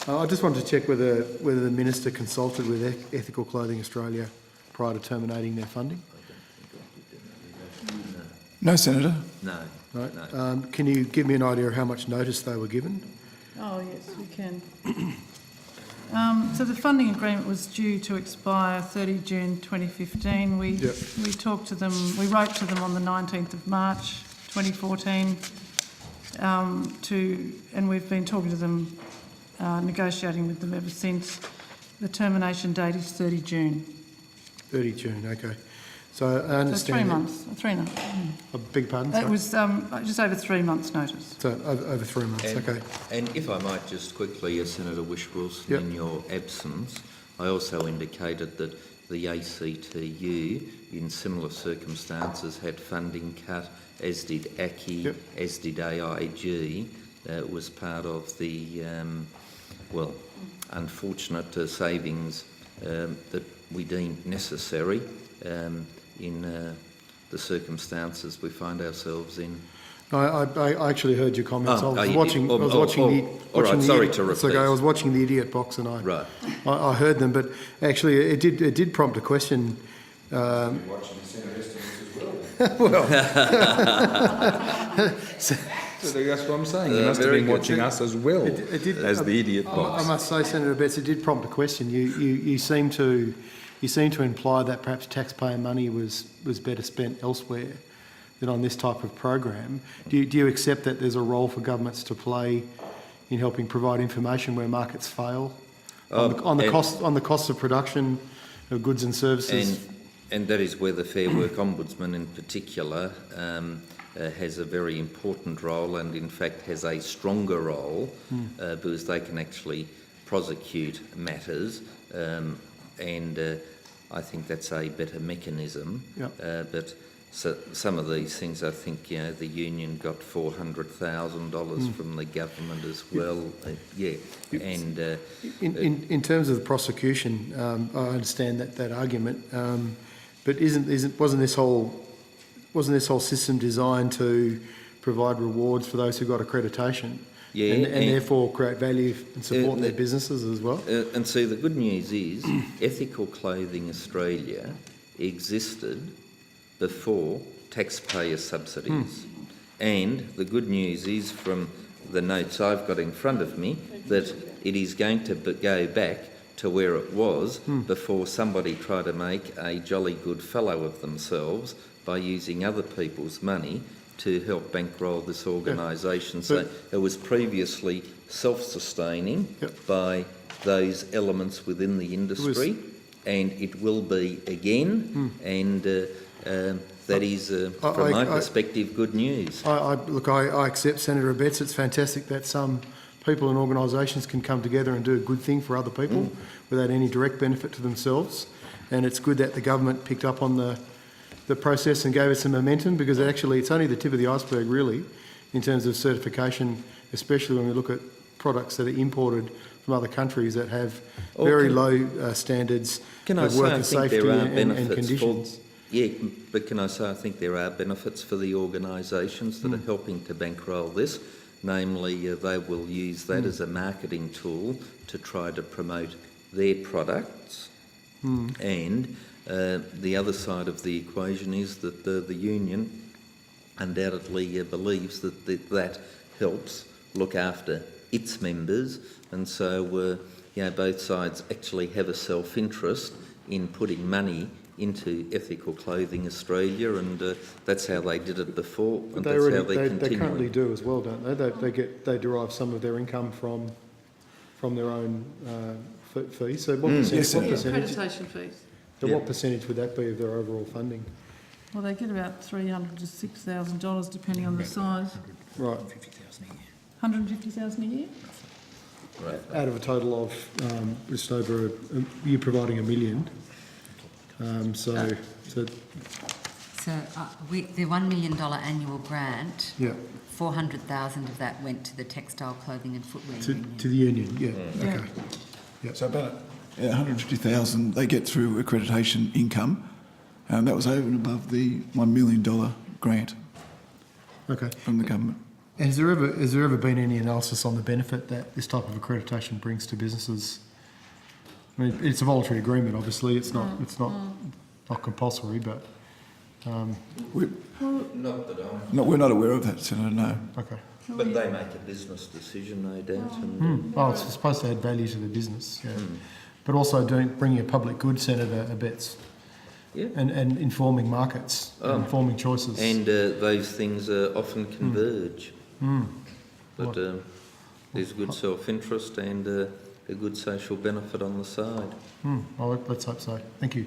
I just wanted to check whether the Minister consulted with Ethical Clothing Australia prior to terminating their funding. No, Senator. No. Right. No. Can you give me an idea of how much notice they were given? Oh, yes, we can. So the funding agreement was due to expire 30 June 2015. We talked to them, we wrote to them on the 19th of March 2014 and we've been talking to them, negotiating with them ever since. The termination date is 30 June. 30 June, okay. So I understand. So 3 months. 3 months. A big pardon? It was just over 3 months' notice. So over 3 months, okay. And if I might just quickly, Senator Whish-Wilson, in your absence, I also indicated that the ACTU, in similar circumstances, had funding cut, as did ACCI, as did AIG. Was part of the, unfortunate savings that we deemed necessary in the circumstances we find ourselves in. I actually heard your comments. Oh, I was watching. I was watching the. Sorry to repeat. I was watching the idiot box, and I heard them. But actually, it did prompt a question. Watching the Senate estimates as well. So that's what I'm saying. You must have been watching us as well as the idiot box. I must say, Senator Betts, it did prompt a question. You seem to imply that perhaps taxpayer money was better spent elsewhere than on this type of program. Do you accept that there's a role for governments to play in helping provide information where markets fail on the cost of production of goods and services? And that is where the Fair Work Ombudsman in particular has a very important role, and in fact has a stronger role because they can actually prosecute matters, and I think that's a better mechanism. But some of these things, I think, the union got $400,000 from the government as well. And in terms of the prosecution, I understand that argument, but wasn't this whole system designed to provide rewards for those who got accreditation? And therefore create value and support their businesses as well? And see, the good news is Ethical Clothing Australia existed before taxpayer subsidies. And the good news is, from the notes I've got in front of me, that it is going to go back to where it was before somebody tried to make a jolly good fellow of themselves by using other people's money to help bankroll this organisation. So it was previously self-sustaining by those elements within the industry, and it will be again, and that is, from my perspective, good news. I accept Senator Betts. It's fantastic that some people and organisations can come together and do a good thing for other people without any direct benefit to themselves, and it's good that the government picked up on the process and gave it some momentum, because actually it's only the tip of the iceberg really in terms of certification, especially when we look at products that are imported from other countries that have very low standards of worker safety and conditions. But can I say I think there are benefits for the organisations that are helping to bankroll this, namely they will use that as a marketing tool to try to promote their products, and the other side of the equation is that the union undoubtedly believes that helps look after its members, and so both sides actually have a self-interest in putting money into Ethical Clothing Australia, and that's how they did it before, and that's how they continue. They currently do as well, don't they? They derive some of their income from their own fees. So what percentage? Accreditation fees. So what percentage would that be of their overall funding? Well, they get about $300,000 to $6,000 depending on the size. Right. $150,000 a year. Right. Out of a total of just over you're providing $1 million. So the $1 million annual grant, 400,000 of that went to the textile, clothing and footwear union. To the union, okay. Yep. So about 150,000 they get through accreditation income, and that was over and above the $1 million grant from the government. Has there ever been any analysis on the benefit that this type of accreditation brings to businesses? I mean, it's a voluntary agreement, obviously. It's not compulsory, but Not that I'm... No, we're not aware of that, Senator, no. okay. But they make a business decision, no doubt. And, Oh, it's supposed to add value to the business, yeah. But also bringing a public good, Senator Abetz, yeah. and informing markets, informing choices. And those things often converge. But there's good self-interest and a good social benefit on the side. Well, let's hope so. Thank you.